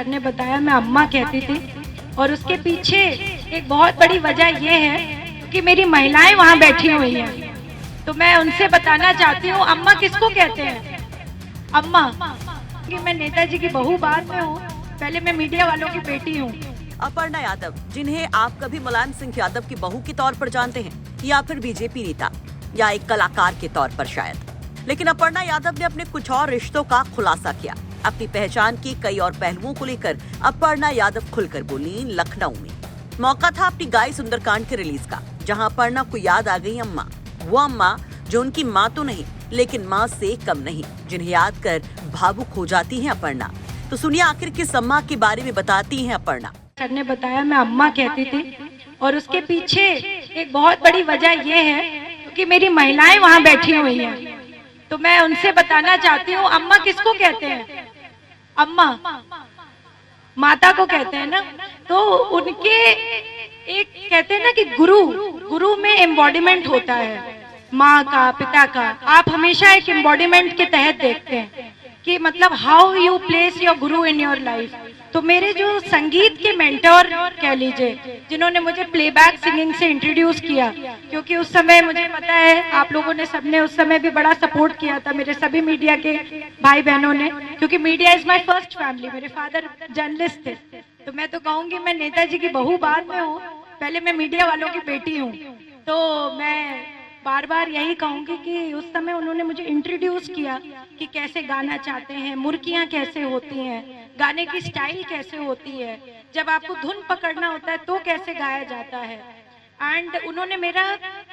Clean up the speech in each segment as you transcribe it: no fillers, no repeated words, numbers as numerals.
Sir ने बताया मैं अम्मा कहती थी, और उसके पीछे एक बहुत बड़ी वजह ये है कि मेरी महिलाएं वहाँ बैठी हुई हैं। तो मैं उनसे बताना चाहती हूँ, अम्मा किसको कहते हैं? अम्मा कि मैं नेताजी की बहू बाद में हूँ, पहले मैं मीडिया वालों की बेटी हूँ। अपर्णा यादव, जिन्हें आप कभी मुलायम सिंह यादव की बहू के तौर पर जानते हैं या फिर बीजेपी नेता या एक कलाकार के तौर पर शायद, लेकिन अपर्णा यादव ने अपने कुछ और रिश्तों का खुलासा किया। अपनी पहचान के कई और पहलुओं को लेकर अपर्णा यादव खुलकर बोली लखनऊ में। मौका था अपनी गाय सुंदरकांड के रिलीज का, जहां अपर्णा को याद आ गई अम्मा, वो अम्मा जो उनकी माँ तो नहीं लेकिन माँ से कम नहीं, जिन्हें याद कर भावुक हो जाती हैं अपर्णा। तो सुनिए आखिर किस अम्मा के बारे में बताती हैं अपर्णा। सर ने बताया मैं अम्मा कहती थी, और उसके पीछे एक बहुत बड़ी वजह ये है कि मेरी महिलाएं वहाँ बैठी हुई हैं। तो मैं उनसे बताना चाहती हूँ, अम्मा किसको कहते हैं? अम्मा माता को कहते हैं ना। तो उनके एक कहते हैं ना कि गुरु में एम्बॉडीमेंट होता है, माँ का, पिता का। आप हमेशा एक एम्बॉडीमेंट के तहत देखते हैं कि मतलब how you place your Guru in your life. तो मेरे जो संगीत के मेंटोर कह लीजिए, जिन्होंने मुझे प्लेबैक सिंगिंग से इंट्रोड्यूस किया, क्योंकि उस समय मुझे पता है आप लोगों ने सबने उस समय भी बड़ा सपोर्ट किया था, मेरे सभी मीडिया के भाई बहनों ने, क्योंकि media is my first family. मेरे फादर जर्नलिस्ट थे। तो मैं तो कहूँगी मैं नेताजी की बहू बाद में हूँ, पहले मैं मीडिया वालों की बेटी हूँ। तो मैं बार बार यही कहूंगी कि उस समय उन्होंने मुझे इंट्रोड्यूस किया कि कैसे गाना चाहते हैं, मुर्कियां कैसे होती हैं, गाने की स्टाइल कैसे होती है, जब आपको धुन पकड़ना होता है तो कैसे गाया जाता है। एंड उन्होंने मेरा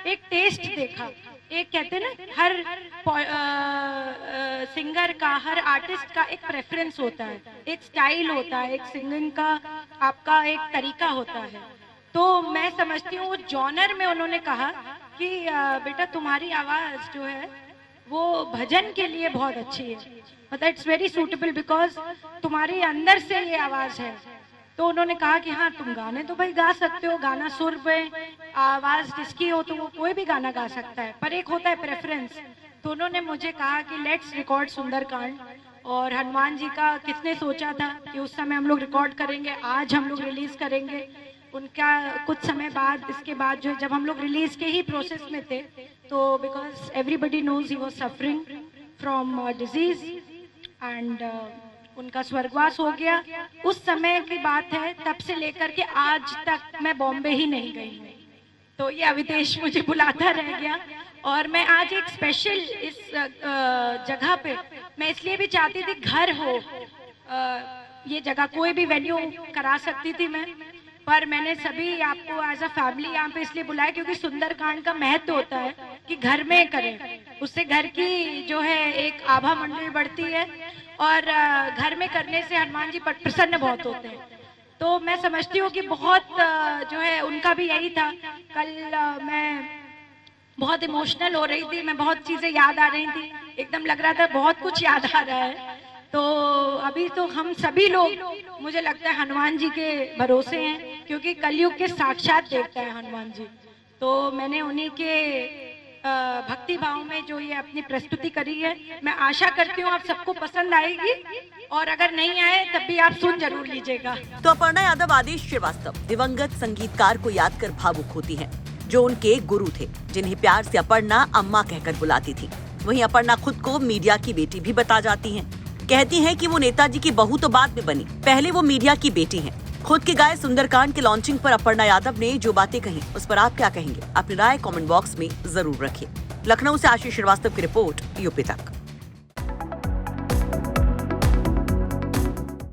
एक टेस्ट देखा। एक कहते हैं ना हर सिंगर का, हर आर्टिस्ट का एक प्रेफरेंस होता है, एक स्टाइल होता है, एक सिंगिंग का आपका एक तरीका होता है। तो मैं समझती हूँ जॉनर में उन्होंने कहा कि बेटा तुम्हारी आवाज जो है वो भजन के लिए बहुत अच्छी है, मतलब इट्स वेरी सूटेबल बिकॉज तुम्हारे अंदर से ये आवाज है। तो उन्होंने कहा कि हाँ तुम गाने तो भाई गा सकते हो, गाना सुर पे आवाज जिसकी हो तो वो कोई भी गाना गा सकता है, पर एक होता है प्रेफरेंस। तो उन्होंने मुझे कहा कि लेट्स रिकॉर्ड सुंदरकांड। और हनुमान जी का किसने सोचा था कि उस समय हम लोग रिकॉर्ड करेंगे, आज हम लोग रिलीज करेंगे। उनका कुछ समय बाद, इसके बाद जो जब हम लोग रिलीज के ही प्रोसेस में थे, तो because everybody knows he was suffering from disease and उनका स्वर्गवास हो गया। उस समय की बात है, तब से लेकर के आज तक मैं बॉम्बे ही नहीं गई हूँ। तो ये अवितेश मुझे बुलाता रह गया, और मैं आज एक स्पेशल इस जगह पे, मैं इसलिए भी चाहती थी घर हो, ये जगह कोई भी वेन्यू करा सकती थी मैं, पर मैंने सभी आपको एज अ फैमिली यहाँ पे इसलिए बुलाया क्योंकि सुंदरकांड का महत्व होता है कि घर में करें, उससे घर की जो है एक आभा मंडली बढ़ती है, और घर में करने से हनुमान जी प्रसन्न बहुत होते हैं। तो मैं समझती हूँ कि बहुत जो है उनका भी यही था। कल मैं बहुत इमोशनल हो रही थी, मैं बहुत चीजें याद आ रही थी, एकदम लग रहा था बहुत कुछ याद आ रहा है। तो अभी तो हम सभी लोग मुझे लगता है हनुमान जी के भरोसे हैं, क्योंकि कलयुग के साक्षात देवता है हनुमान जी। तो मैंने उन्हीं के भक्ति भाव में जो ये अपनी प्रस्तुति करी है, मैं आशा करती हूँ आप सबको पसंद आएगी, और अगर नहीं आए तब भी आप सुन जरूर लीजिएगा। तो अपर्णा यादव आदेश श्रीवास्तव दिवंगत संगीतकार को याद कर भावुक होती हैं, जो उनके गुरु थे, जिन्हें प्यार से अपर्णा अम्मा कहकर बुलाती थी। वहीं अपर्णा खुद को मीडिया की बेटी भी बता जाती हैं। कहती हैं कि वो नेताजी की बहू तो बाद में बनी, पहले वो मीडिया की बेटी हैं। खुद की गाय सुंदरकांड के लॉन्चिंग पर अपर्णा यादव ने जो बातें कही, उस पर आप क्या कहेंगे? अपनी राय कमेंट बॉक्स में जरूर रखिए। लखनऊ से आशीष श्रीवास्तव की रिपोर्ट, यूपी तक।